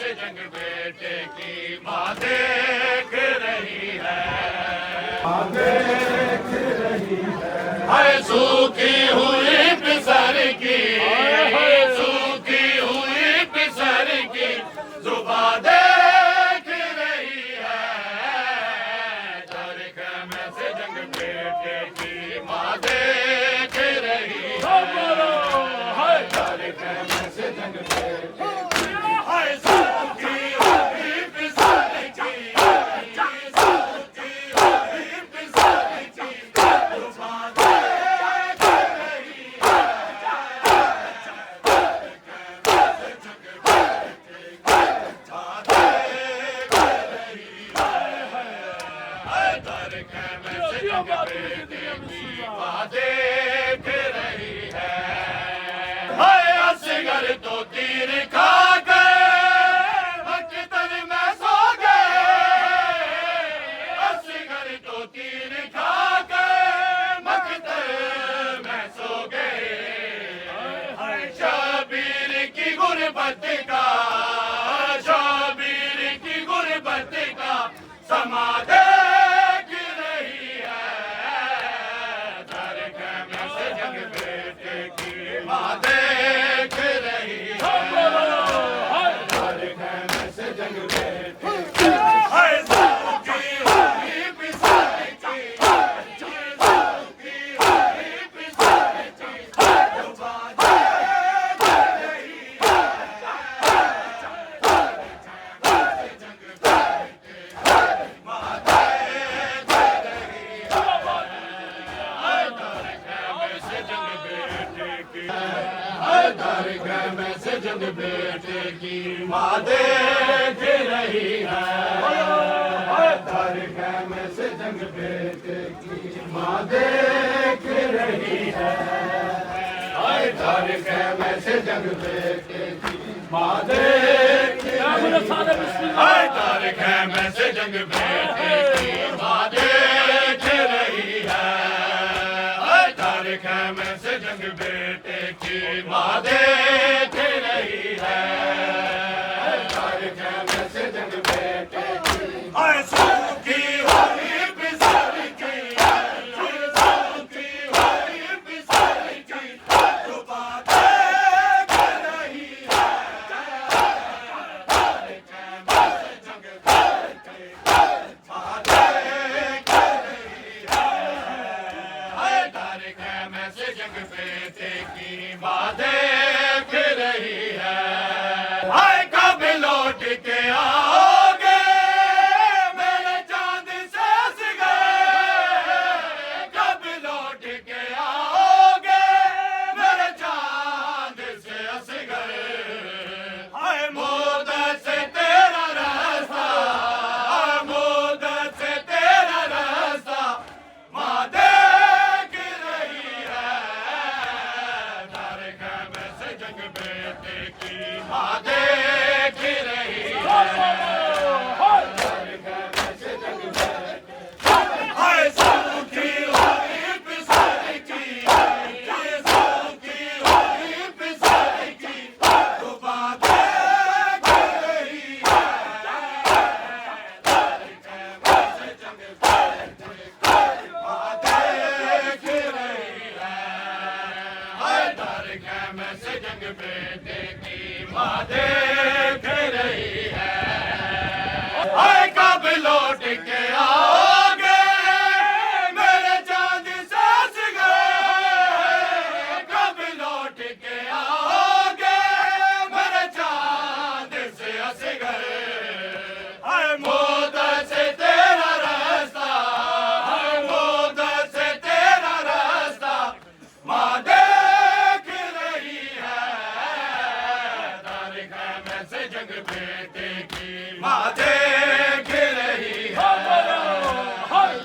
से जंग बेटे की माँ देख रही है, माँ देख रही है। हाय सूखी हुई पिसर की, सूखी हुई पिसर की जुबा देख रही है। तारीख में से जंग बेटे की माँ देख रही है। तारीख में से जंग बेटे की, हाय सूखी हुई पिसर की, सूखी हुई पिसर की जुबा देख रही है। तारीख में से जंग बेटे की माँ देख रही है। हाय असगर तो तीर खा गए, अख्तर में सो गए। असगर तो तीर खा गए, अख्तर में सो गए। हाय शबीर की गुर्बत का, शबीर की गुर्बत का समा देख रही है। तारीख में से जंग बेटे की माँ देख रही है। तारीख में से जंग बेटे की, हाय सूखी हुई पिसर की, सूखी हुई पिसर की जुबा देख रही है। माँ देख रही है। तारीख में से जंग बेटे की, तारीख में से जंग बेटे की माँ देख रही है। तारीख में से जंग बेटे की माँ देख रही है। तारीख में से जंग बेटे की माँ देख रही है। तारीख में से जंग बेटे की माँ देख रही है। तारीख में से जंग बेटे की माँ देख रही है। तारीख में से जंग बेटे की, हाय सूखी हुई पिसर की, सूखी हुई पिसर की जुबा देख रही है। तारीख में से जंग बेटे की माँ देख रही है। तारीख में से जंग बेटे की माँ देख रही है। हाय कब लौट के आओगे मेरे चांद से असगर, कब लौट के आओगे मेरे चांद से असगर। हाय मुद्दत से तेरा रास्ता, मुद्दत से तेरा रास्ता माँ देख रही है। तारीख में से जंग बेटे की माँ देख रही है। तारीख में से जंग बेटे की, हाय सूखी हुई पिसर की, सूखी हुई पिसर की जुबा देख रही है। तारीख में से जंग बेटे की माँ देख रही है। तारीख में से जंग बेटे की माँ देख रही है। हाय कब लौट के आओगे मेरे चांद से असगर, कब लौट के आओगे मेरे चांद से असगर। हाय मुद्दत से तेरा रास्ता, मुद्दत से तेरा रास्ता माँ देख रही है। तारीख में से जंग बेटे की माँ देख रही है।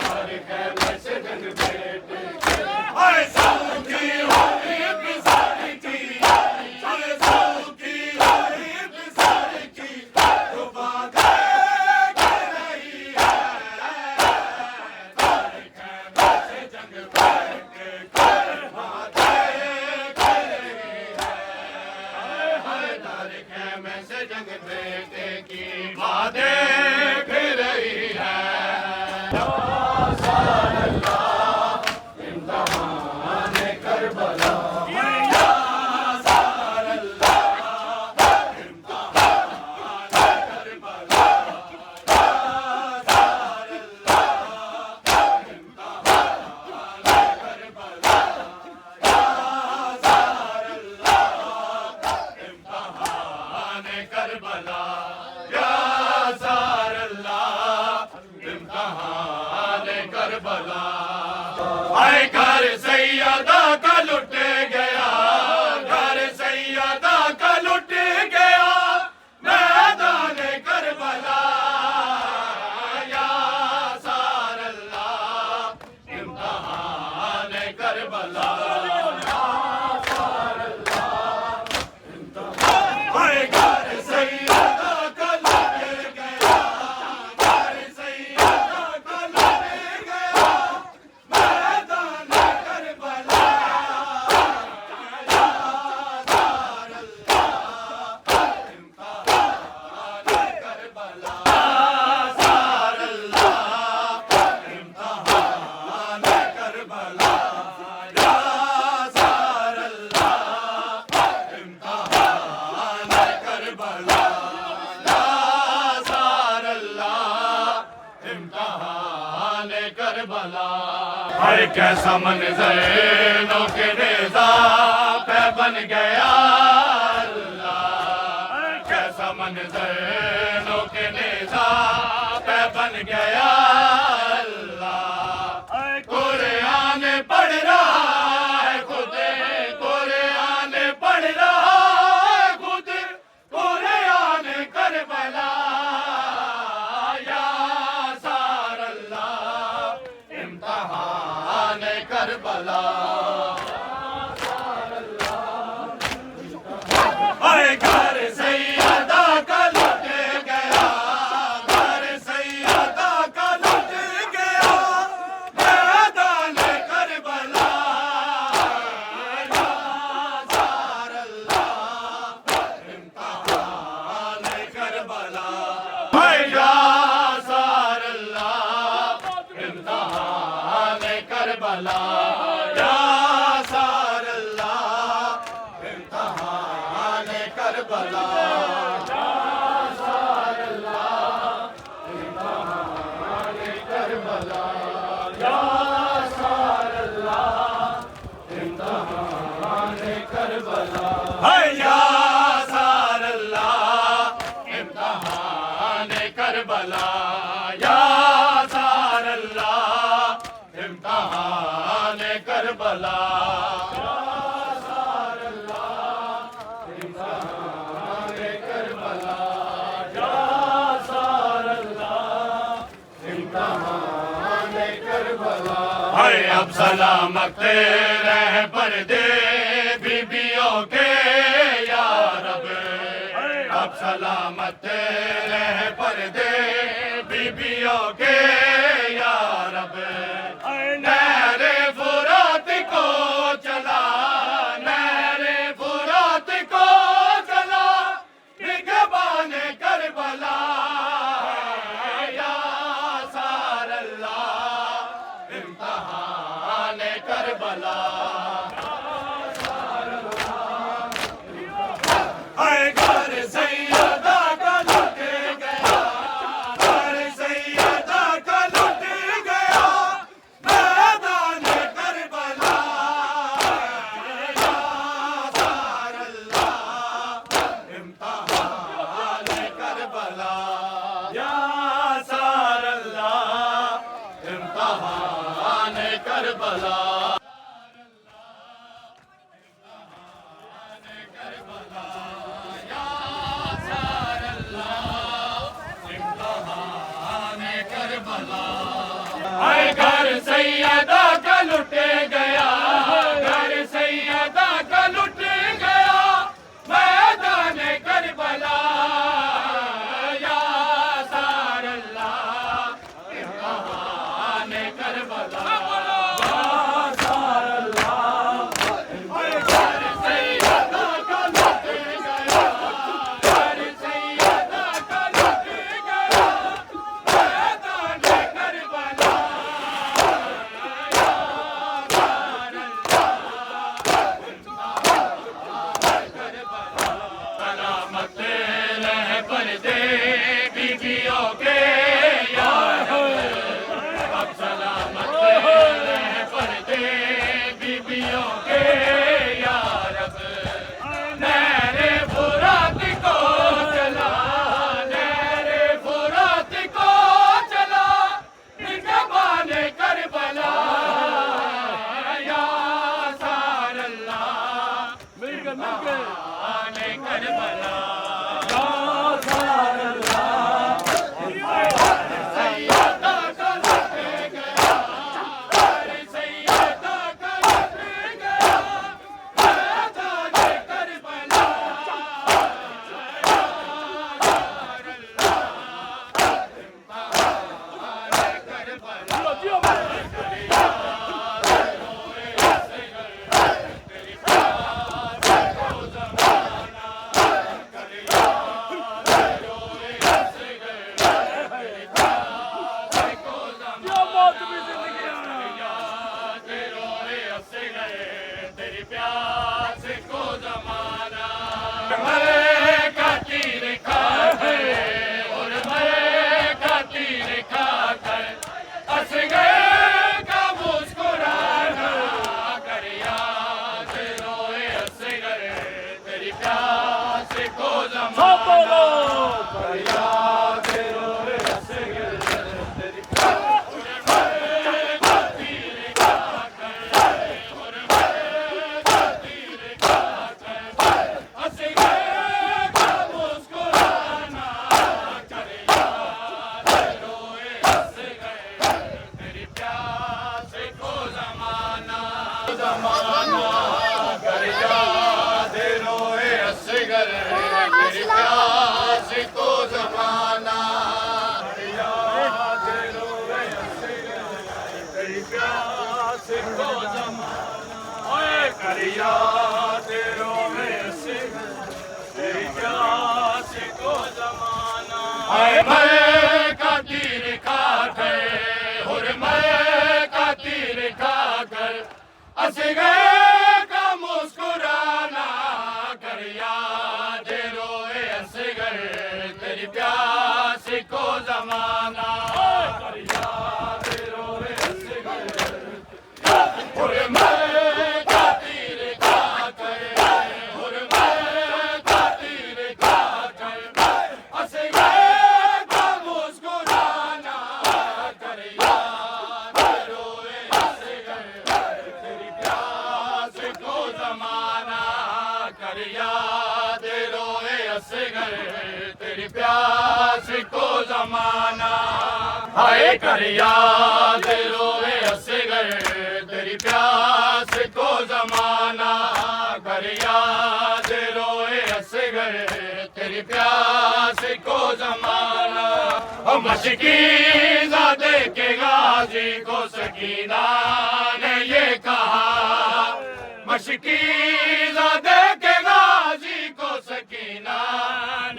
तारीख में से जंग बेटे की, हाय सूखी हुई पिसर की, सूखी हुई पिसर की जुबा देख रही है। तारीख में से जंग बेटे की माँ देख रही है। तारीख में से जंग बेटे की माँ देख रही है। इम्तिहान करबला करबला या सार अल्लाह इम्तिहान करबला। आए घर सैयदा का लुट गया, घर सैयदा का लुट गया मैदान करबला या सार अल्लाह इम्तिहान करबला। हर कैसा मंजर नौके नेज़ा पे बन गया अल्लाह, कैसा मंजर नौके नेज़ा पे बन गया अल्लाह। कुरान पढ़ रहा है खुद, कुरान पढ़ रहा है खुद, कुरान करबला या सार अल्लाह इम्तिहान करबला। आए घर सैयदा का लुट गया, घर सैयदा का लुट गया मैदान करबला या सार अल्लाह इम्तिहान करबला। या सार अल्लाह इम्तिहान करबला या सार अल्लाह इम्तिहान करबला या सार अल्लाह इम्तिहान करबला या सार अल्लाह इम्तिहान करबला। या सार अल्लाह इम्तिहान करबला या सार अल्लाह इम्तिहान करबला या सार अल्लाह इम्तिहान करबला या सार अल्लाह इम्तिहान करबला। हाय अब सलामत रह पर्दे बीबियों के या रब, अब सलामत रह पर्दे बीबियों के या रब। नहरे फुरात को चला, नहरे फुरात को चला निगहबान करबला या सार अल्लाह इम्तिहान करबला। आए घर सैयदा का लुट गया, घर सैयदा का लुट गया मैदान करबला या सार अल्लाह इम्तिहान करबला या सार अल्लाह इम्तिहान करबला। आए घर सैयदा का लुट गया, घर सैयदा का लुट गया मैदान करबला या सार अल्लाह इम्तिहान करबला या सार अल्लाह। आए घर सैयदा का लुट गया, घर कर याद रोवे असगर तेरी प्यास को जमाना हाय मैं का तीर खाकर और मैं का तीर खाकर असगर का मुस्कुराना कर याद रोए असगर तेरी प्यास को जमाना कर याद रोए असगर और मैं का तीर खाकर और मैं का तीर खाकर असगर का मुस्कुराना कर याद रोए असगर तेरी प्यास को जमाना कर याद रोए असगर तेरी प्यास को जमाना हाय कर याद रोए असगर तेरी प्यास को जमाना कर याद रोए असगर तेरी प्यास को जमाना मशकी ज़ादे के गाजी को सकीना ने ये कहा मशकी ज़ादे के गाजी को सकीना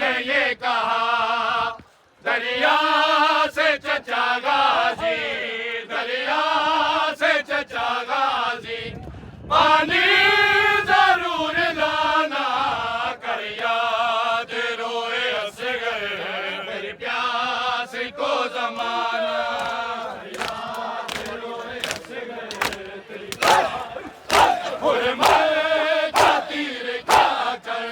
ने ये कहा दरिया से चचा गाजी दरिया से चचा गाजी पानी जरूर लाना कर याद रोए असगर मेरी प्यास को जमाना कर याद रोए असगर तेरी और मैं का तीर खाकर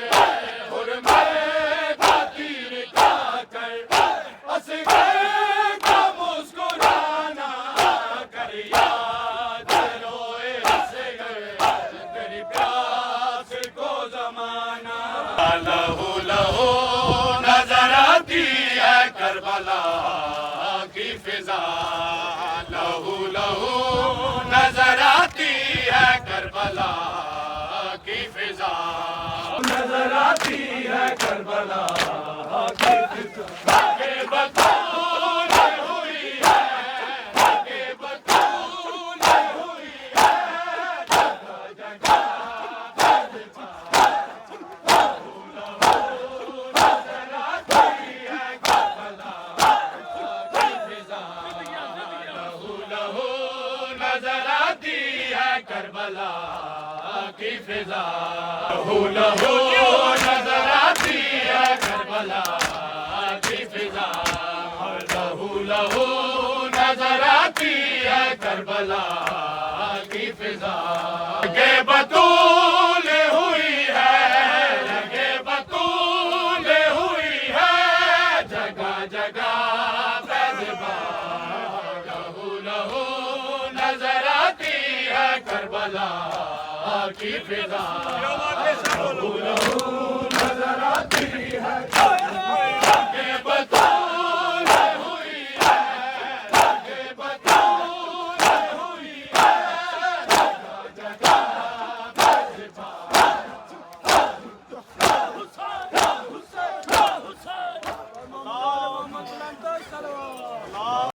और मैं का तीर खाकर असगर का मुस्कुराना कर याद रोए असगर तेरी प्यास को जमाना लहू लहू नजर आती है करबला की फिजा लहू लहू नजर आती है करबला की फिजा नजर आती है करबला की फिजा के बतूल हुई है के बतूल हुई है जगह जगह नजर आती है करबला की फिजा लहू लहू नजर आती है करबला की फिजा लहू लहू नजर आती है करबला की फिजा लहू लहू नजर आती है करबला की फिजा के बतूल हुई है लगे बतूल हुई है जगह जगह पैज़बा लहू लहू नजर आती है करबला की फिजा लहू लहू नजर आती है